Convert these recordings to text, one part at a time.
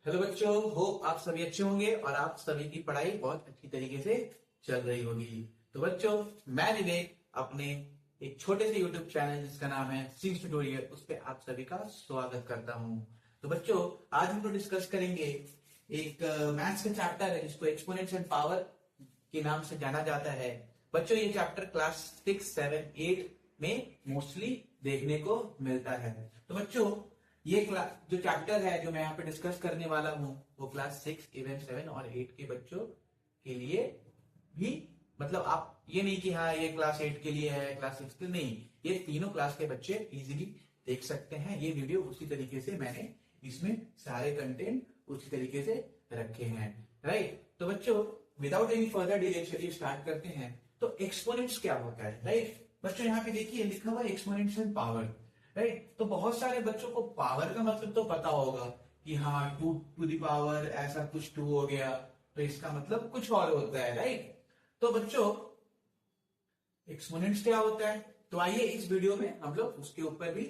Hello बच्चों, hope आप सभी अच्छे होंगे और आप सभी की पढ़ाई बहुत अच्छी तरीके से चल रही होगी। तो बच्चों, मैं विवेक अपने एक छोटे से YouTube चैनल जिसका नाम है सिंस ट्यूटोरियल, उस पे आप सभी का स्वागत करता हूं। तो बच्चों, आज हम लोग डिस्कस करेंगे एक मैथ्स का चैप्टर है जिसको एक्सपोनेंट्स एंड पावर के नाम से जाना जाता है। बच्चों, ये चैप्टर क्लास 6, 7, 8 में मोस्टली देखने को मिलता है। तो बच्चों, ये जो चैप्टर है जो मैं यहाँ पे डिस्कस करने वाला हूँ वो क्लास 6, इवन 7 और 8 के बच्चों के लिए भी, मतलब आप ये नहीं कि हाँ ये क्लास 8 के लिए है, क्लास 6 के नहीं, ये तीनों क्लास के बच्चे इजीली देख सकते हैं। ये वीडियो उसी तरीके से मैंने इसमें सारे कंटेंट उसी तरीके से रखे हैं, राइट। तो बच्चों, विदाउट एनी फर्दर डिले चलिए स्टार्ट करते हैं। तो एक्सपोनेंट्स क्या होता है, राइट। बच्चों, यहाँ पे देखिए लिखा हुआ है एक्सपोनेंट्स एंड पावर, राइट। तो बहुत सारे बच्चों को पावर का मतलब तो पता होगा कि हाँ 2 टू द पावर ऐसा कुछ 2 हो गया, तो इसका मतलब कुछ और होता है, राइट। तो बच्चों, एक्सपोनेंट्स क्या होता है, तो आइए इस वीडियो में हम लोग उसके ऊपर भी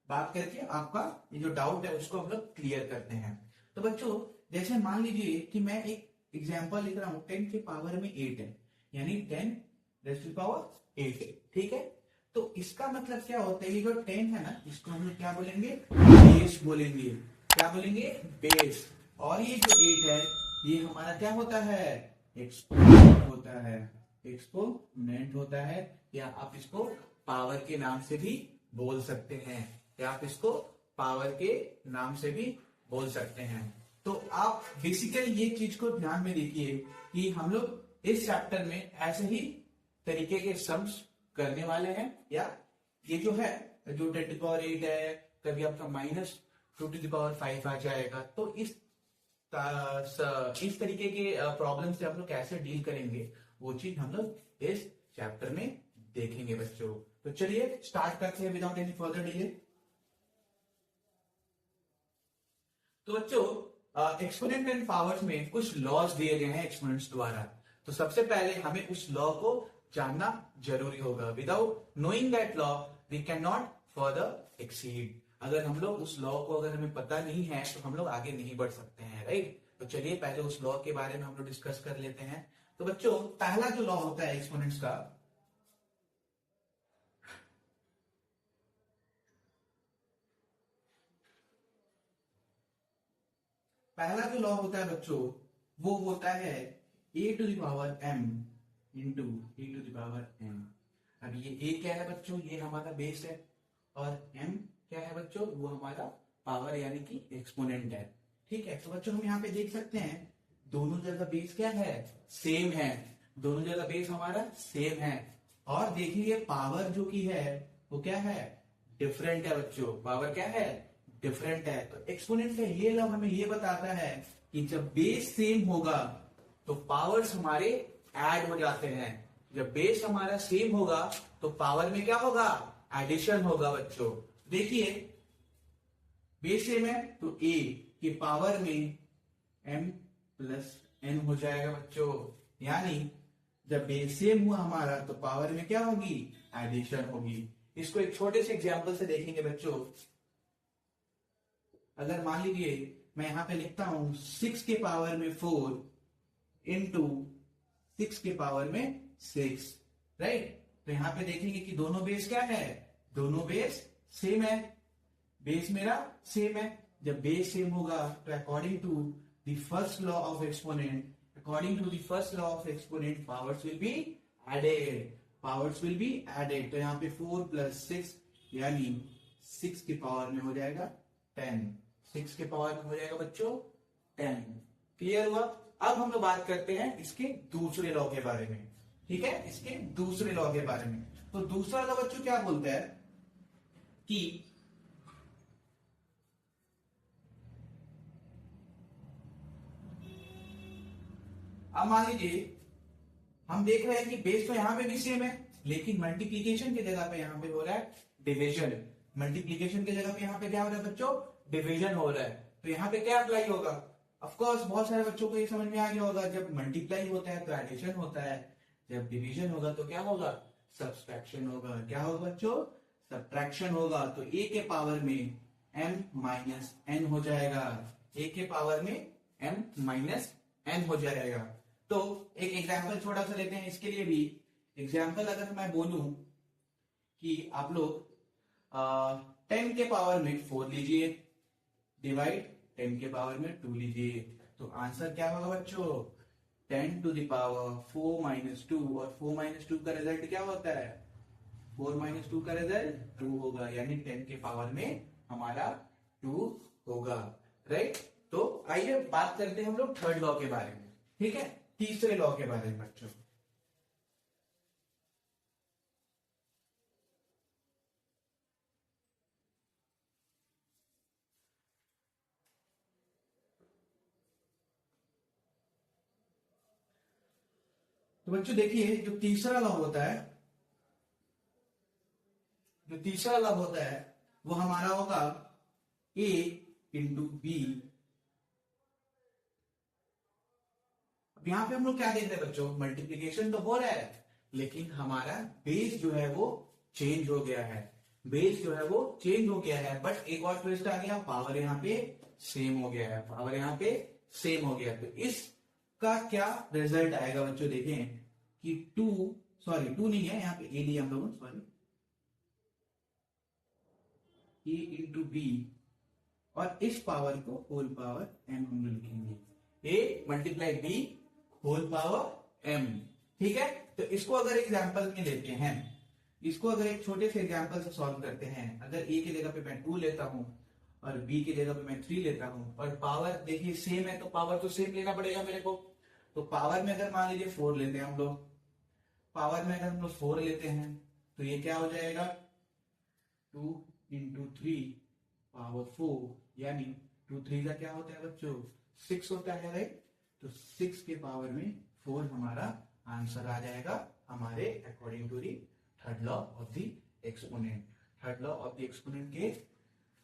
बात करके आपका ये जो डाउट है उसको हम लोग क्लियर करते हैं। तो बच्चों, जैसे मान लीजिए कि मैं एक एग्जांपल लिख रहा हूं, 10 के पावर में 8 है, यानी 10 रेज़ टू पावर 8 है, ठीक है। तो इसका मतलब क्या होता है, ये जो 10 है ना, इसको हम लोग क्या बोलेंगे, बेस बोलेंगे। क्या बोलेंगे, बेस। और ये जो 8 है ये हमारा क्या होता है, एक्सपोनेंट होता है, एक्सपोनेंट होता है, या आप इसको पावर के नाम से भी बोल सकते हैं, या आप इसको पावर के नाम से भी बोल सकते हैं। तो आप बेसिकली ये चीज को ध्यान में देखिए कि हम लोग इस चैप्टर में ऐसे ही तरीके के सम्स करने वाले हैं, या ये जो है जो 10 टू द पावर 8 है, कभी आपका -2 टू द पावर 5 आ जाएगा। तो इस तरीके के प्रॉब्लम से हम लोग कैसे डील करेंगे वो चीज हम लोग इस चैप्टर में देखेंगे बच्चों। तो चलिए स्टार्ट करते हैं विदाउट एनी फर्दर डिले। तो बच्चों, एक्सपोनेंट एंड पावर्स में कुछ लॉज दिए गए हैं एक्सपोनेंट्स द्वारा। तो सबसे पहले हमें उस लॉ को जानना जरूरी होगा। Without knowing that law we can not further exceed. अगर हम लोग उस लॉ को अगर हमें पता नहीं है तो हम लोग आगे नहीं बढ़ सकते हैं, राइट। तो चलिए पहले उस लॉ के बारे में हम लोग डिस्कस कर लेते हैं। तो बच्चों, पहला जो लॉ होता है एक्सपोनेंट्स का, पहला जो लॉ होता है बच्चों वो होता है a to the power m into e to the power m। अब ये a क्या है बच्चों, ये हमारा बेस है, और m क्या है बच्चों, वो हमारा पावर यानी कि एक्सपोनेंट है, ठीक है। तो बच्चों, हम यहाँ पे देख सकते हैं दोनों जगह बेस क्या है, सेम है, दोनों जगह बेस हमारा सेम है। और देखिए पावर जो की है वो क्या है, डिफरेंट है बच्चों, पावर क्या है, डिफरेंट है। तो एक्सपोनेंट का ये लॉ हमें ये बताता है कि जब बेस सेम होगा तो पावर्स हमारे ऐड हो जाते हैं। जब बेस हमारा सेम होगा तो पावर में क्या होगा, एडिशन होगा बच्चों। देखिए बेस सेम है तो a के पावर में m प्लस n हो जाएगा बच्चों, यानी जब बेस सेम हुआ हमारा तो पावर में क्या होगी, एडिशन होगी। इसको एक छोटे से एग्जांपल से देखेंगे बच्चों। अगर मान लीजिए मैं यहां पे लिखता हूं 6 के पावर में 4 इंटू 6 के पावर में 6, राइट। तो यहां पे देखेंगे कि दोनों बेस क्या है, दोनों बेस सेम है, बेस मेरा सेम है। जब बेस सेम होगा तो according to the first law of exponent, according to the first law of exponent powers will be added, powers will be added. तो यहाँ पे 4 प्लस 6 यानी 6 के पावर में हो जाएगा 10, 6 के पावर में हो जाएगा बच्चों 10। क्लियर हुआ। अब हम लोग बात करते हैं इसके दूसरे लॉ के बारे में, ठीक है, इसके दूसरे लॉ के बारे में। तो दूसरा लॉ बच्चों क्या बोलता है कि अब मान लीजिए हम देख रहे हैं कि बेस तो यहां पे भी सेम है, लेकिन मल्टीप्लीकेशन की जगह पे यहां पे हो रहा है डिवीजन। मल्टीप्लीकेशन की जगह पे यहां पे क्या हो रहा है बच्चों, डिवीजन हो रहा है। तो यहाँ पे क्या अप्लाई होगा, ऑफ कोर्स बहुत सारे बच्चों को ये समझ में आ गया होगा, जब मल्टीप्लाई होता है तो एडिशन होता है, जब डिवीजन होगा तो क्या होगा, सब्सट्रैक्शन होगा। क्या होगा बच्चों, सब्ट्रैक्शन होगा। तो a के पावर में m माइनस n हो जाएगा, a के पावर में m माइनस n हो जाएगा। तो एक एग्जाम्पल छोटा सा लेते हैं इसके लिए भी। एग्जाम्पल अगर मैं बोलूं कि आप लोग 10 के पावर में 4 लीजिए, डिवाइड 10 के पावर में 2 लीजिए, तो आंसर क्या होगा बच्चों? 10 टू द पावर 4 माइनस 2, और 4 माइनस 2 का रिजल्ट क्या होता है? 4 माइनस 2 का रिजल्ट 2 होगा, यानी 10 के पावर में हमारा 2 होगा, राइट। तो आइए बात करते हैं हम लोग थर्ड लॉ के बारे में, ठीक है, तीसरे लॉ के बारे में बच्चों। तो बच्चों देखिए, जो तीसरा लॉ होता है, जो तीसरा लॉ होता है वो हमारा होगा a इंटू बी। अब यहां पे हम लोग क्या देख रहे हैं बच्चों? मल्टीप्लीकेशन तो हो रहा है, लेकिन हमारा बेस जो है वो चेंज हो गया है, बेस जो है वो चेंज हो गया है। बट एक और ट्विस्ट आ गया, पावर यहाँ पे सेम हो गया है, पावर यहाँ पे सेम हो गया। तो इसका क्या रिजल्ट आएगा बच्चों? देखें कि 2 नहीं है यहाँ पे, ए लिया हम लोगों, सॉरी, ए इंटू बी, और इस पावर को होल पावर एम हम लोग लिखेंगे, A multiply B whole power M, ठीक है। तो इसको अगर एग्जांपल में लेते हैं, इसको अगर एक छोटे से एग्जांपल से सॉल्व करते हैं, अगर ए की जगह पे मैं 2 लेता हूं और बी की जगह पे मैं 3 लेता हूं, और पावर देखिए सेम है, तो पावर तो सेम लेना पड़ेगा मेरे को। तो पावर में अगर मान लीजिए 4 लेते हैं हम लोग, पावर में अगर हम लोग 4 लेते हैं, तो ये क्या हो जाएगा? 2 इंटू 3 पावर 4, यानी 2 3 का क्या होता है बच्चों? 6 होता है, राइट। तो 6 के पावर में 4 हमारा आंसर आ जाएगा हमारे according to the third law of the exponent. Third law of the exponent के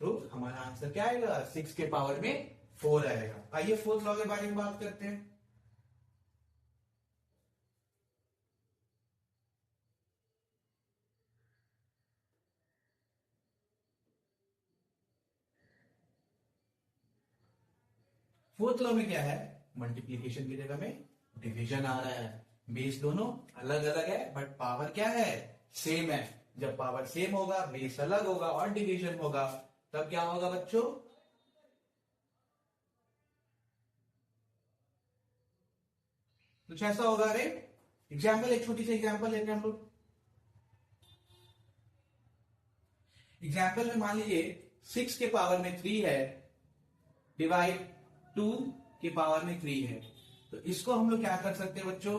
थ्रू हमारा आंसर क्या आएगा? 6 के पावर में 4 आएगा। आइए फोर्थ लॉ के बारे में बात करते हैं। फोर्थ लॉ में क्या है? मल्टीप्लीकेशन की जगह में डिवीजन आ रहा है, बेस दोनों अलग अलग है बट पावर क्या है? सेम है। जब पावर सेम होगा, बेस अलग होगा और डिवीजन होगा, तब क्या होगा बच्चों? कुछ ऐसा होगा। अरे एग्जाम्पल, एक छोटी सी एग्जाम्पल लेते हैं हम लोग। एग्जाम्पल में मान लीजिए 6 के पावर में 3 है, डिवाइड 2 के पावर में 3 है। तो इसको हम लोग क्या कर सकते हैं बच्चों?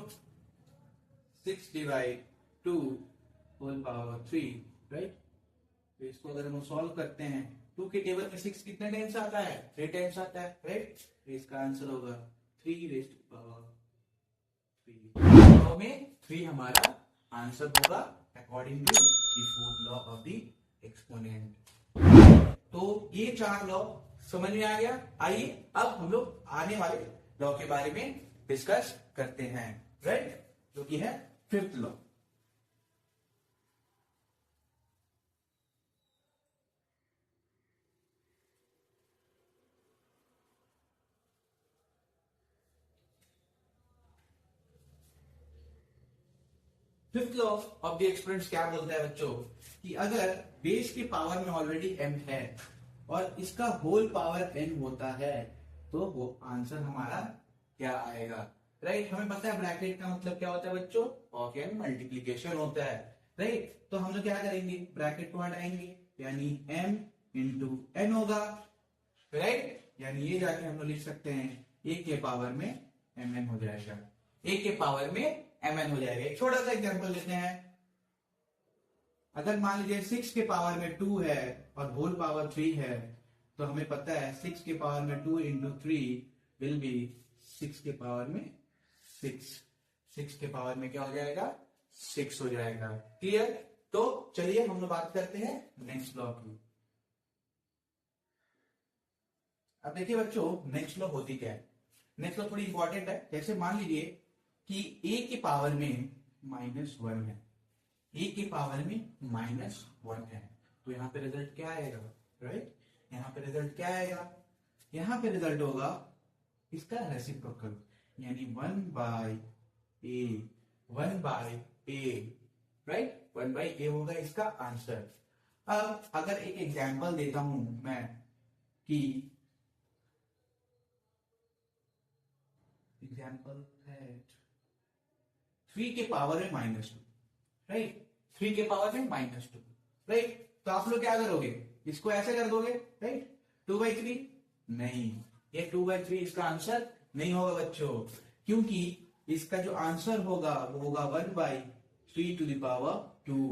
6 डिवाइड 2 होल पावर 3, राइट। तो इसको अगर हम सॉल्व करते हैं, 2 के टेबल में 6 कितने टाइम्स आता है? 3 टाइम्स आता है, राइट। तो इसका आंसर होगा 3 रेज़ टू पावर 3 में 3 हमारा आंसर होगा according to the fourth law of the exponent. तो ये 4 लॉ समझ में आ गया। आइए अब हम लोग आने वाले लॉ के बारे में डिस्कस करते हैं, राइट, जो कि है fifth law. Fifth law of the exponents क्या बोलता है बच्चों? कि अगर बेस की पावर में ऑलरेडी m है और इसका होल पावर n होता है, तो वो आंसर हमारा क्या आएगा? राइट। हमें पता है ब्रैकेट का मतलब क्या होता है बच्चों? ऑफ एन मल्टीप्लीकेशन होता है, राइट। तो हम लोग क्या करेंगे? ब्रैकेट को हटाएंगे, यानी m इंटू n होगा, राइट। यानी ये जाके हम लोग लिख सकते हैं a के पावर में mn हो जाएगा, a के पावर में mn हो जाएगा। एक छोटा सा एग्जांपल लेते हैं। अगर मान लीजिए 6 के पावर में 2 है और होल पावर 3 है, तो हमें पता है 6 के पावर में 2 इंटू 3 विल बी 6 के पावर में 6। 6 के पावर में क्या हो जाएगा? 6 हो जाएगा। क्लियर? तो चलिए हम लोग बात करते हैं नेक्स्ट लॉ की। अब देखिए बच्चों, नेक्स्ट लॉ होती क्या है? नेक्स्ट लॉ थोड़ी इंपॉर्टेंट है। जैसे मान लीजिए कि a के पावर में -1 है, a के पावर में -1 है, तो यहाँ पे रिजल्ट क्या आएगा? राइट, यहाँ पे रिजल्ट क्या आएगा? यहाँ पे रिजल्ट होगा इसका रेसिप्रोकल, यानी 1/a, 1/a, राइट, 1/a होगा इसका आंसर। अब अगर एक एग्जांपल देता हूं मैं कि एग्जांपल है 3 के पावर में -2, राइट, 3 के पावर में -2, राइट। तो आप लोग क्या करोगे, इसको ऐसे कर दोगे, राइट, 2/3। नहीं, ये 2/3 इसका आंसर नहीं होगा बच्चों, क्योंकि इसका जो आंसर होगा वो होगा 1/3 to the power 2,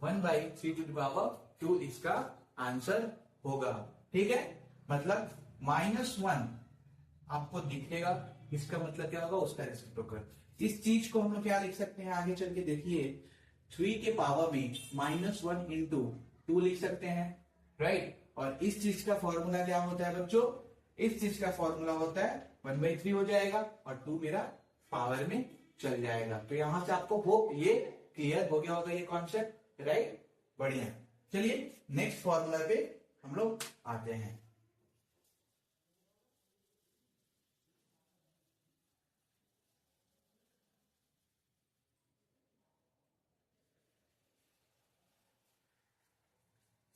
1/3 to the power 2 इसका आंसर होगा। ठीक है, मतलब -1 आपको दिखेगा, इसका मतलब क्या होगा, उसका रेसिप्रोकल। इस चीज को हम लोग क्या लिख सकते हैं आगे चल के, देखिए 3 के पावर में -1 इंटू 2 लिख सकते हैं, राइट। और इस चीज का फॉर्मूला क्या होता है बच्चों, इस चीज का फॉर्मूला होता है 1/3 हो जाएगा और 2 मेरा पावर में चल जाएगा। तो यहां से आपको होप ये क्लियर हो गया होगा ये कॉन्सेप्ट, राइट, बढ़िया। चलिए नेक्स्ट फॉर्मूला पे हम लोग आते हैं।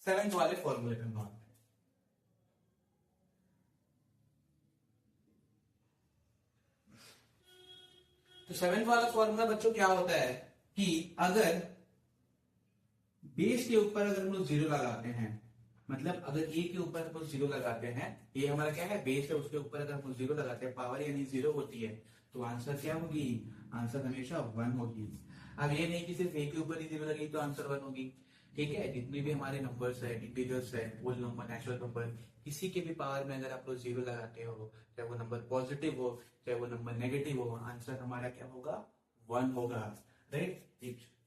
सेवेंथ वाले फॉर्मूले पे हम आते हैं। तो सेवेंथ वाला फॉर्मूला बच्चों क्या होता है कि अगर बेस के ऊपर अगर हम लोग 0 लगाते हैं, मतलब अगर ए के ऊपर हम 0 लगाते हैं, ये हमारा क्या है बेस है, उसके ऊपर अगर हम 0 लगाते हैं, पावर यानी 0 होती है, तो आंसर क्या होगी, आंसर हमेशा 1 होगी। अब ये नहीं कि सिर्फ ए के ऊपर ही 0 लगेगी तो आंसर 1 होगी। ठीक है, जितने भी हमारे नंबर्स है, इंटीजर्स है, होल नंबर, नेचुरल नंबर, किसी के भी पावर में अगर आप लोग 0 लगाते हो, चाहे वो नंबर पॉजिटिव हो चाहे वो नंबर नेगेटिव हो, आंसर हमारा क्या होगा, 1 होगा, राइट।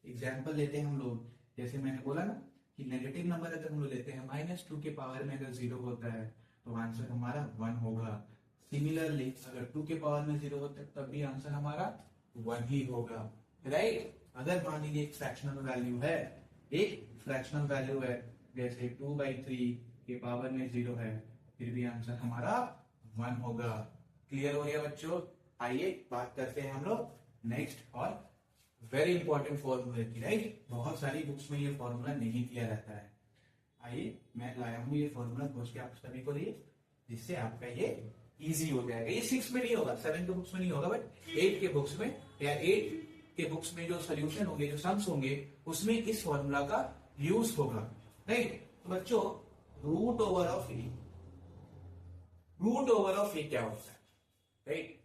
एग्जाम्पल लेते हैं हम लोग, जैसे मैंने बोला ना कि नेगेटिव नंबर अगर हम लोग लेते हैं -2 के पावर में अगर 0 होता है तो आंसर हमारा 1 होगा। सिमिलरली अगर 2 के पावर में 0 होता है तब भी आंसर हमारा 1 ही होगा, राइट। अगर मान लीजिए एक फ्रैक्शनल वैल्यू है, एक फ्रैक्शनल वैल्यू है, जैसे 2/3 के पावर में 0 है, फिर भी आंसर हमारा 1 होगा। क्लियर हो गया बच्चों। आइए बात करते हैं हम लोग नेक्स्ट और वेरी इंपॉर्टेंट फॉर्मूले की, राइट। बहुत सारी बुक्स में ये फॉर्मूला नहीं दिया रहता है। आइए मैं लाया हूं ये फॉर्मूला खोज के आप सभी को लिए, जिससे आपका ये इजी हो जाएगा। ये 6 में नहीं होगा, 7 के बुक्स में नहीं होगा, बट 8 के बुक्स में या 8 के बुक्स में जो सोल्यूशन होंगे, जो सम्स होंगे, उसमें इस फॉर्मूला का यूज होगा, राइट। तो बच्चों root over of A, root over of A क्या होता है, राइट।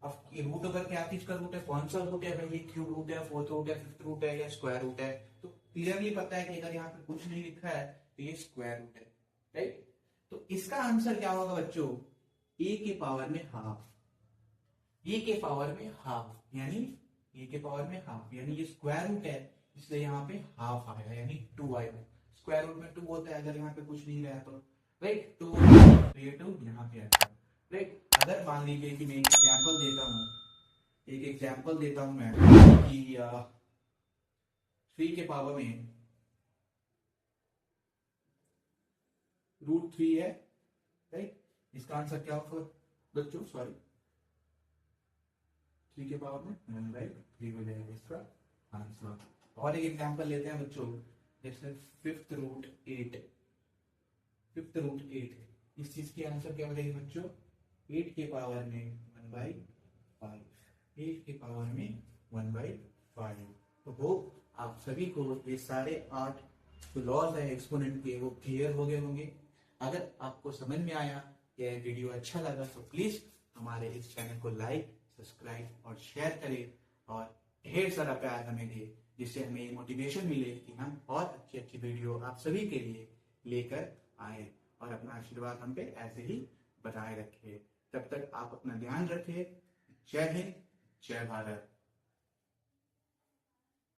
अब ये रूट ओवर क्या चीज का रूट है, कौन सा रूट है भाई, ये क्यूब रूट है, फोर्थ रूट है, फिफ्थ रूट है या स्क्वायर रूट है। तो क्लियरली पता है कि अगर यहाँ पे कुछ नहीं लिखा है तो ये स्क्वायर रूट है, राइट। तो इसका आंसर क्या होगा बच्चों, ए के पावर में हाफ, ए के पावर में हाफ, यानी ए के पावर में हाफ, यानी ये स्क्वायर रूट है, इसलिए यहाँ पे हाफ आएगा, यानी 2 आएगा। स्क्वायर रूट में 2 होता है अगर यहाँ पे कुछ नहीं रहा तो, राइट। 2 तो ये 2 यहाँ पे आएगा, राइट। अगर मान लीजिए कि मैं एक एग्जांपल देता हूँ, एक एग्जांपल देता हूँ मैं कि 3 के पावर में √3 है, राइट। इसका आंसर क्या होगा बच्चों, सॉरी 3 के पावर में 1/3 हो जाएगा इसका आंसर। और एक एग्जांपल लेते हैं बच्चों, जैसे 5th रूट 8, 5th रूट 8, इस चीज की आंसर क्या हो जाएगी बच्चों, 8 के पावर में 1/5, 8 के पावर में 1/5। तो वो आप सभी को ये सारे 8 जो लॉज है एक्सपोनेंट के वो क्लियर हो गए होंगे। अगर आपको समझ में आया, यह वीडियो अच्छा लगा तो प्लीज हमारे इस चैनल को लाइक, सब्सक्राइब और शेयर करें और ढेर सारा प्यार हमें दे, जिससे हमें ये मोटिवेशन मिले कि हम और अच्छी अच्छी वीडियो आप सभी के लिए लेकर आए और अपना आशीर्वाद हम पे ऐसे ही बनाए रखें। तब तक आप अपना ध्यान रखें। जय हिंद, जय भारत।